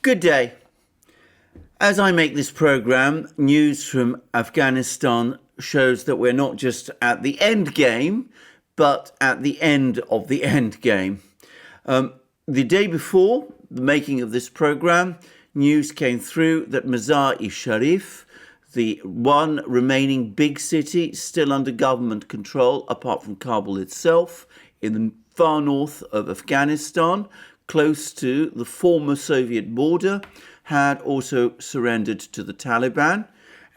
Good day. As I make this program, news from Afghanistan shows that we're not just at the end game, but at the end of the end game. The day before the making of this program, news came through that Mazar-e-Sharif, the one remaining big city still under government control, apart from Kabul itself, in the far north of Afghanistan, close to the former Soviet border, had also surrendered to the Taliban,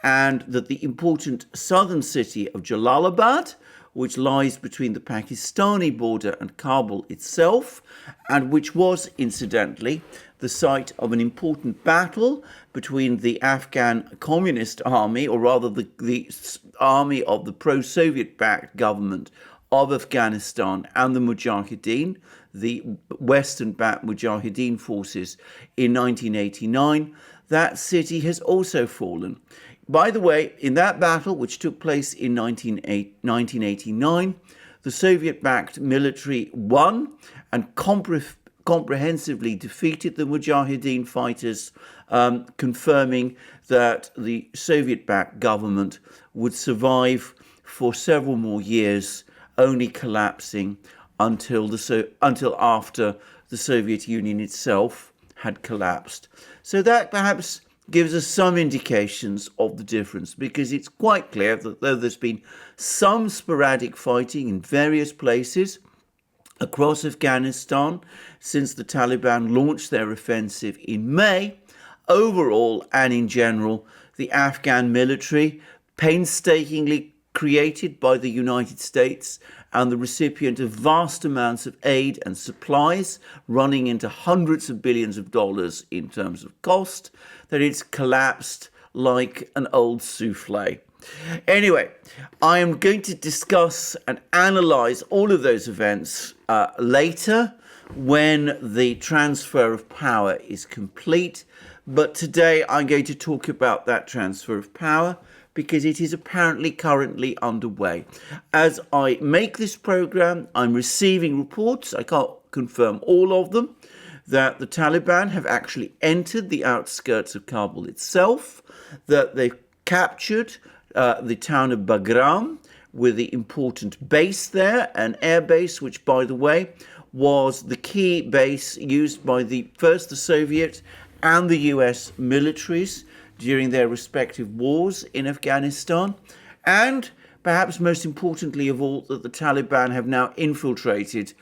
and that the important southern city of Jalalabad, which lies between the Pakistani border and Kabul itself, and which was, incidentally, the site of an important battle between the Afghan Communist Army, or rather the army of the pro-Soviet-backed government of Afghanistan, and the Mujahideen, the Western-backed Mujahideen forces in 1989. That city has also fallen. By the way, in that battle, which took place in 1989, the Soviet-backed military won and comprehensively defeated the Mujahideen fighters, confirming that the Soviet-backed government would survive for several more years, only collapsing until after the Soviet Union itself had collapsed. So that perhaps gives us some indications of the difference, because it's quite clear that though there's been some sporadic fighting in various places across Afghanistan since the Taliban launched their offensive in May, overall and in general, the Afghan military, painstakingly created by the United States and the recipient of vast amounts of aid and supplies running into hundreds of billions of dollars in terms of cost, that it's collapsed like an old souffle. Anyway, I am going to discuss and analyze all of those events later when the transfer of power is complete. But today I'm going to talk about that transfer of power because it is apparently currently underway. As I make this program, I'm receiving reports, I can't confirm all of them, that the Taliban have actually entered the outskirts of Kabul itself, that they've captured the town of Bagram with the important base there, an air base, which, by the way, was the key base used by the Soviet and the US militaries during their respective wars in Afghanistan. And perhaps most importantly of all, that the Taliban have now infiltrated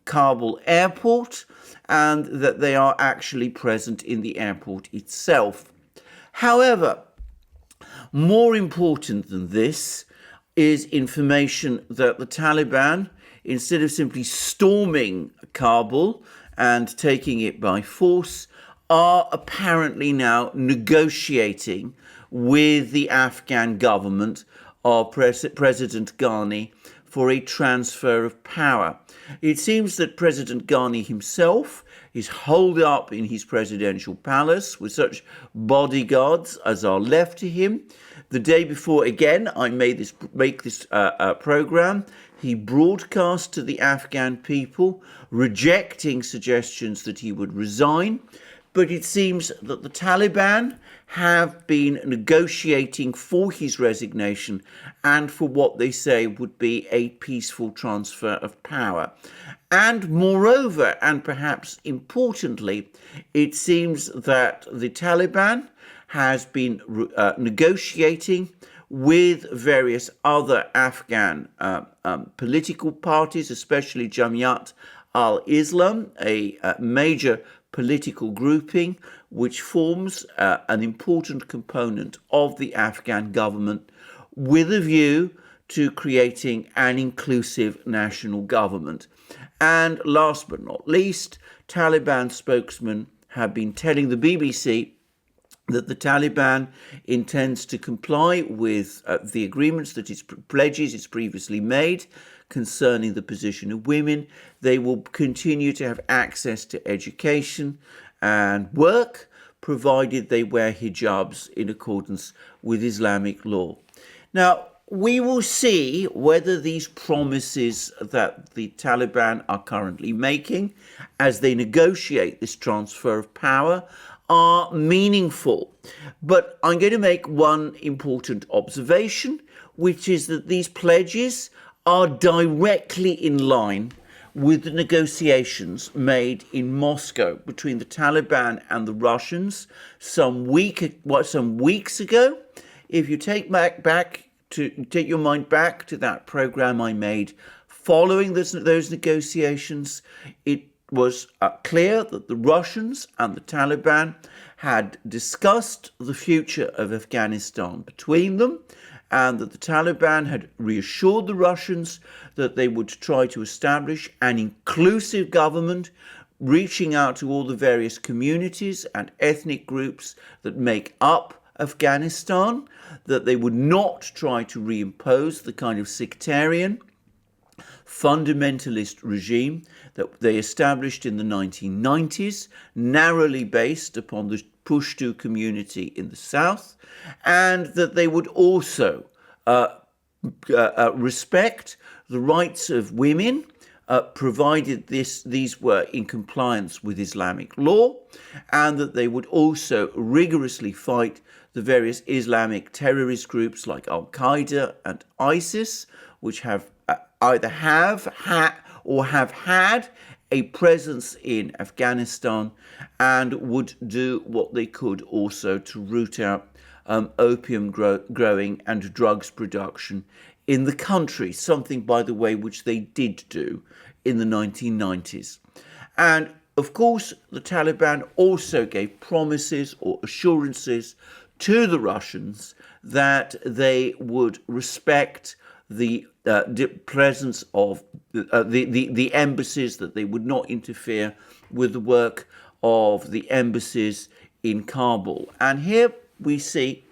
Kabul airport and that they are actually present in the airport itself. However, more important than this is information that the Taliban, instead of simply storming Kabul and taking it by force, are apparently now negotiating with the Afghan government of President Ghani for a transfer of power. It seems that President Ghani himself is holed up in his presidential palace with such bodyguards as are left to him. The day before, again, I make this program, he broadcast to the Afghan people, rejecting suggestions that he would resign. But it seems that the Taliban have been negotiating for his resignation and for what they say would be a peaceful transfer of power. And moreover, and perhaps importantly, it seems that the Taliban has been negotiating with various other Afghan political parties, especially Jamiat al-Islam, a major political grouping which forms an important component of the Afghan government with a view to creating an inclusive national government. And last but not least, Taliban spokesmen have been telling the BBC that the Taliban intends to comply with the agreements that its pledges it's previously made concerning the position of women. They will continue to have access to education and work, provided they wear hijabs in accordance with Islamic law. Now, we will see whether these promises that the Taliban are currently making as they negotiate this transfer of power are meaningful. But I'm going to make one important observation, which is that these pledges are directly in line with the negotiations made in Moscow between the Taliban and the Russians some weeks ago. If you take your mind back to that program I made following those negotiations, it was clear that the Russians and the Taliban had discussed the future of Afghanistan between them, and that the Taliban had reassured the Russians that they would try to establish an inclusive government, reaching out to all the various communities and ethnic groups that make up Afghanistan, that they would not try to reimpose the kind of sectarian, fundamentalist regime that they established in the 1990s, narrowly based upon the Pashto community in the south, and that they would also respect the rights of women, provided these were in compliance with Islamic law, and that they would also rigorously fight the various Islamic terrorist groups like Al-Qaeda and ISIS, which have either have had a presence in Afghanistan and would do what they could also to root out opium growing and drugs production in the country, something, by the way, which they did do in the 1990s. And of course, the Taliban also gave promises or assurances to the Russians that they would respect the presence of the embassies, that they would not interfere with the work of the embassies in Kabul. And here we see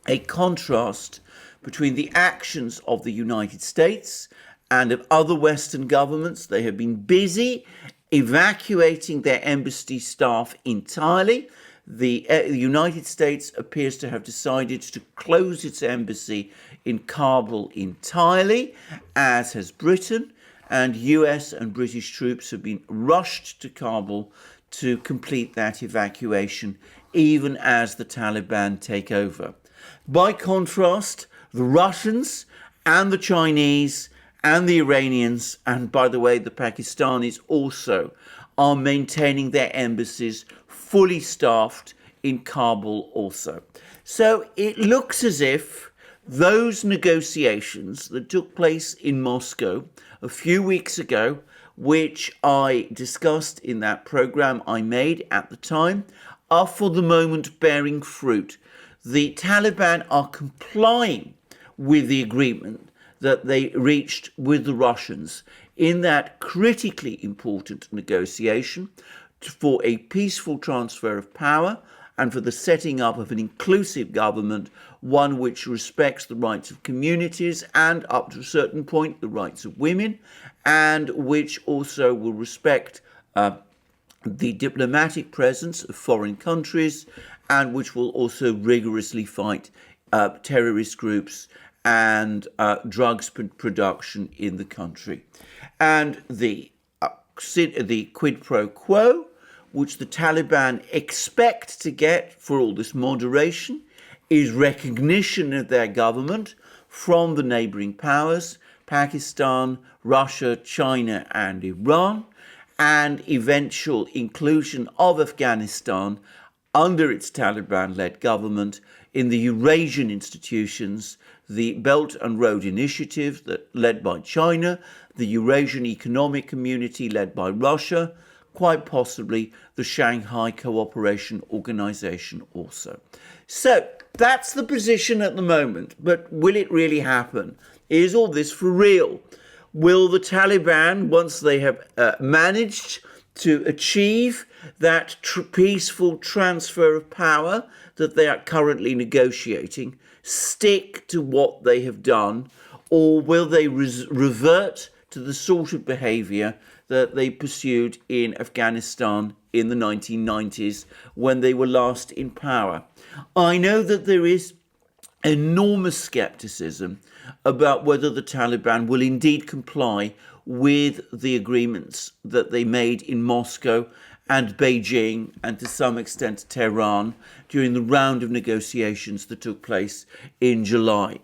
a contrast between the actions of the United States and of other Western governments. They have been busy evacuating their embassy staff entirely. The United States appears to have decided to close its embassy in Kabul entirely, as has Britain, and US and British troops have been rushed to Kabul to complete that evacuation, even as the Taliban take over. By contrast, the Russians and the Chinese and the Iranians, and by the way, the Pakistanis also, are maintaining their embassies fully staffed in Kabul also. So it looks as if those negotiations that took place in Moscow a few weeks ago, which I discussed in that program I made at the time, are for the moment bearing fruit. The Taliban are complying with the agreement that they reached with the Russians in that critically important negotiation for a peaceful transfer of power and for the setting up of an inclusive government, one which respects the rights of communities and, up to a certain point, the rights of women, and which also will respect the diplomatic presence of foreign countries, and which will also rigorously fight terrorist groups and drugs production in the country. And the quid pro quo, which the Taliban expect to get for all this moderation, is recognition of their government from the neighbouring powers, Pakistan, Russia, China and Iran, and eventual inclusion of Afghanistan under its Taliban-led government in the Eurasian institutions, the Belt and Road Initiative led by China, the Eurasian Economic Community led by Russia, quite possibly the Shanghai Cooperation Organization also. So that's the position at the moment, but will it really happen? Is all this for real? Will the Taliban, once they have managed to achieve that peaceful transfer of power that they are currently negotiating, stick to what they have done, or will they revert to the sort of behaviour that they pursued in Afghanistan in the 1990s when they were last in power? I know that there is enormous scepticism about whether the Taliban will indeed comply with the agreements that they made in Moscow and Beijing, and to some extent Tehran, during the round of negotiations that took place in July.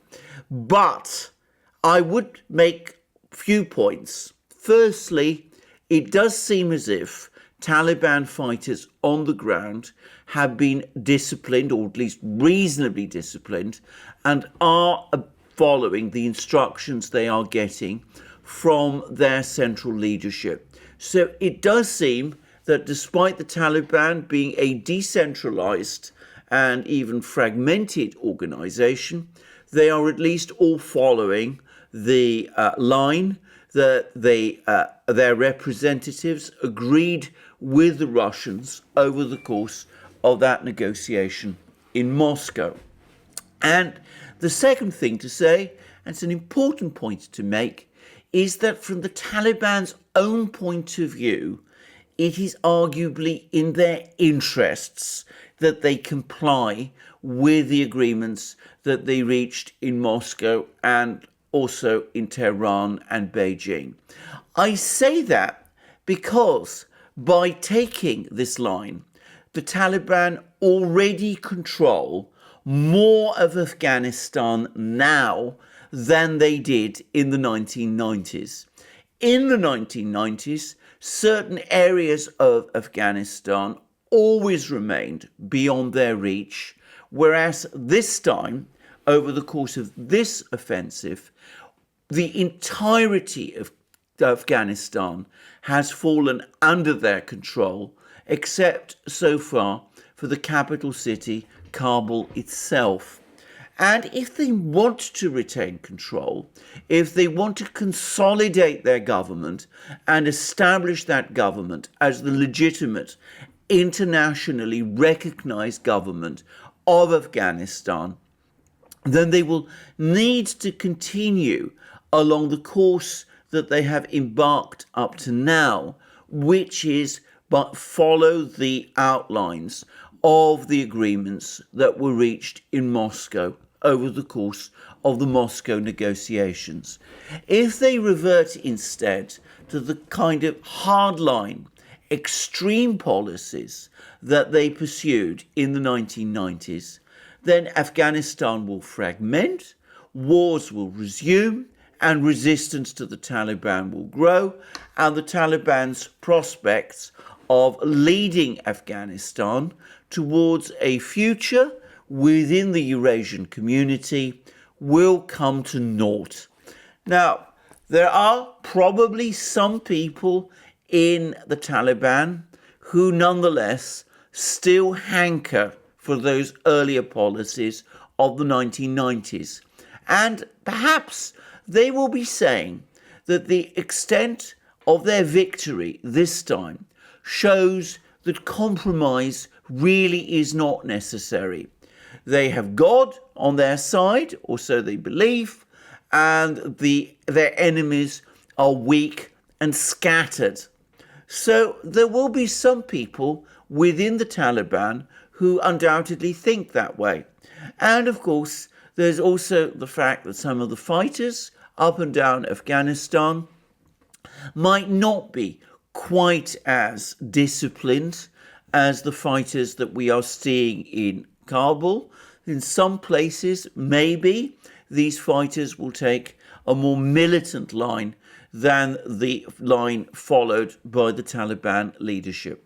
But I would make a few points. Firstly, it does seem as if Taliban fighters on the ground have been disciplined, or at least reasonably disciplined, and are following the instructions they are getting from their central leadership. So it does seem that despite the Taliban being a decentralized and even fragmented organization, they are at least all following the line that their representatives agreed with the Russians over the course of that negotiation in Moscow. And the second thing to say, and it's an important point to make, is that from the Taliban's own point of view, it is arguably in their interests that they comply with the agreements that they reached in Moscow and also in Tehran and Beijing. I say that because by taking this line, the Taliban already control more of Afghanistan now than they did in the 1990s. In the 1990s, certain areas of Afghanistan always remained beyond their reach, whereas this time, over the course of this offensive, the entirety of Afghanistan has fallen under their control, except so far for the capital city, Kabul itself. And if they want to retain control, if they want to consolidate their government and establish that government as the legitimate, internationally recognized government of Afghanistan, then they will need to continue along the course that they have embarked up to now, which is but follow the outlines of the agreements that were reached in Moscow over the course of the Moscow negotiations. If they revert instead to the kind of hardline, extreme policies that they pursued in the 1990s, then Afghanistan will fragment, wars will resume, and resistance to the Taliban will grow, and the Taliban's prospects of leading Afghanistan towards a future within the Eurasian community will come to naught. Now, there are probably some people in the Taliban who nonetheless still hanker for those earlier policies of the 1990s. And perhaps they will be saying that the extent of their victory this time shows that compromise really is not necessary. They have God on their side, or so they believe, and their enemies are weak and scattered. So there will be some people within the Taliban who undoubtedly think that way. And of course, there's also the fact that some of the fighters up and down Afghanistan might not be quite as disciplined as the fighters that we are seeing in Kabul. In some places, maybe these fighters will take a more militant line than the line followed by the Taliban leadership.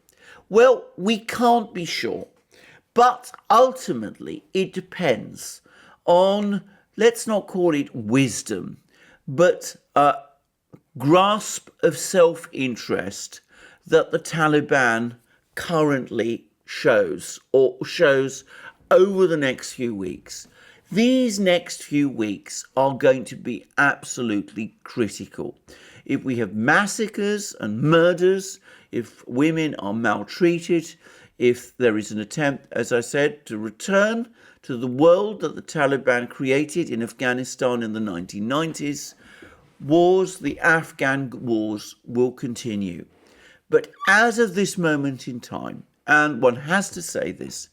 Well, we can't be sure, but ultimately it depends on, let's not call it wisdom, but a grasp of self-interest that the Taliban currently shows over the next few weeks. These next few weeks are going to be absolutely critical. If we have massacres and murders, if women are maltreated, if there is an attempt, as I said, to return to the world that the Taliban created in Afghanistan in the 1990s, the Afghan wars will continue. But as of this moment in time, and one has to say this,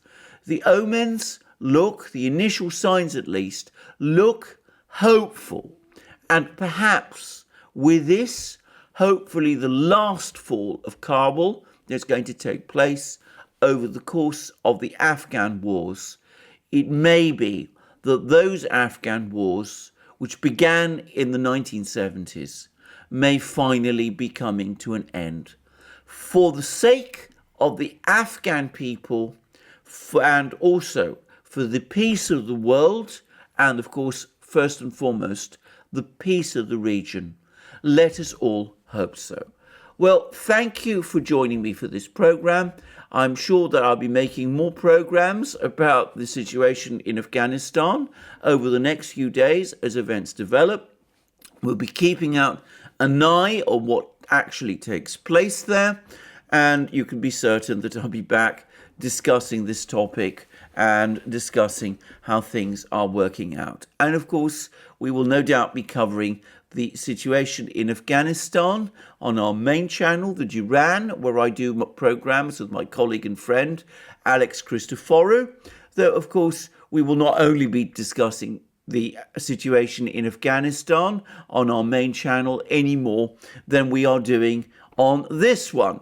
the omens look, the initial signs at least, look hopeful. And perhaps with this, hopefully the last fall of Kabul, that's going to take place over the course of the Afghan wars, it may be that those Afghan wars, which began in the 1970s, may finally be coming to an end. For the sake of the Afghan people, and also for the peace of the world, and of course, first and foremost, the peace of the region, let us all hope so. Well, thank you for joining me for this program. I'm sure that I'll be making more programs about the situation in Afghanistan over the next few days as events develop. We'll be keeping out an eye on what actually takes place there, and you can be certain that I'll be back discussing this topic and discussing how things are working out. And of course, we will no doubt be covering the situation in Afghanistan on our main channel, the Duran, where I do programs with my colleague and friend, Alex Christoforou. Though, of course, we will not only be discussing the situation in Afghanistan on our main channel any more than we are doing on this one.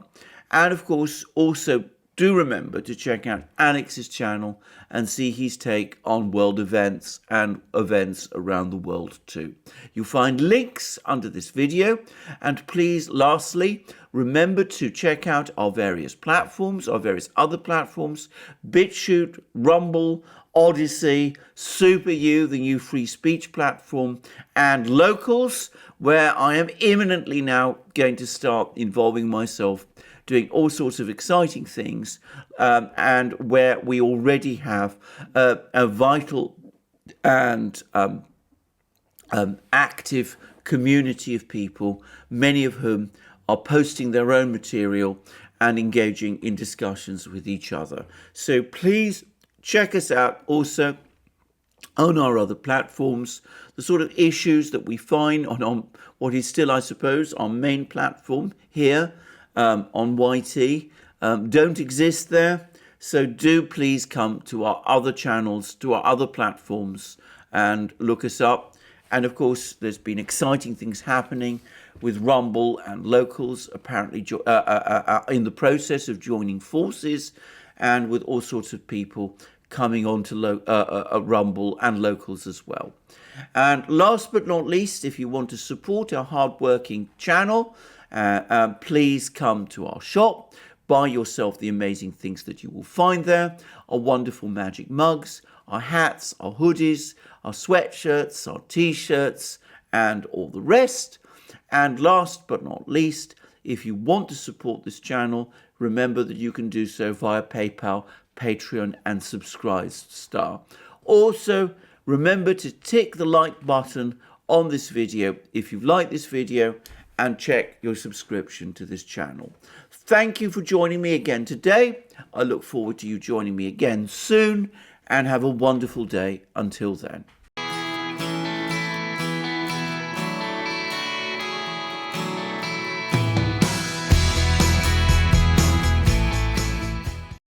And of course, also do remember to check out Alex's channel and see his take on world events and events around the world too. You'll find links under this video. And please, lastly, remember to check out our various platforms, our various other platforms, BitChute, Rumble, Odyssey, SuperU, the new free speech platform, and Locals, where I am imminently now going to start involving myself doing all sorts of exciting things, and where we already have a vital and active community of people, many of whom are posting their own material and engaging in discussions with each other. So please check us out also on our other platforms. The sort of issues that we find on what is still, I suppose, our main platform here, on YT, don't exist there. So do please come to our other channels, to our other platforms, and look us up. And of course, there's been exciting things happening with Rumble and Locals, apparently in the process of joining forces, and with all sorts of people coming on to Rumble and Locals as well. And last but not least, if you want to support our hardworking channel, please come to our shop, buy yourself the amazing things that you will find there, our wonderful magic mugs, our hats, our hoodies, our sweatshirts, our t-shirts, and all the rest. And last but not least, if you want to support this channel, remember that you can do so via PayPal, Patreon, and Subscribestar. Also, remember to tick the like button on this video if you've liked this video, and check your subscription to this channel. Thank you for joining me again today. I look forward to you joining me again soon, and have a wonderful day until then.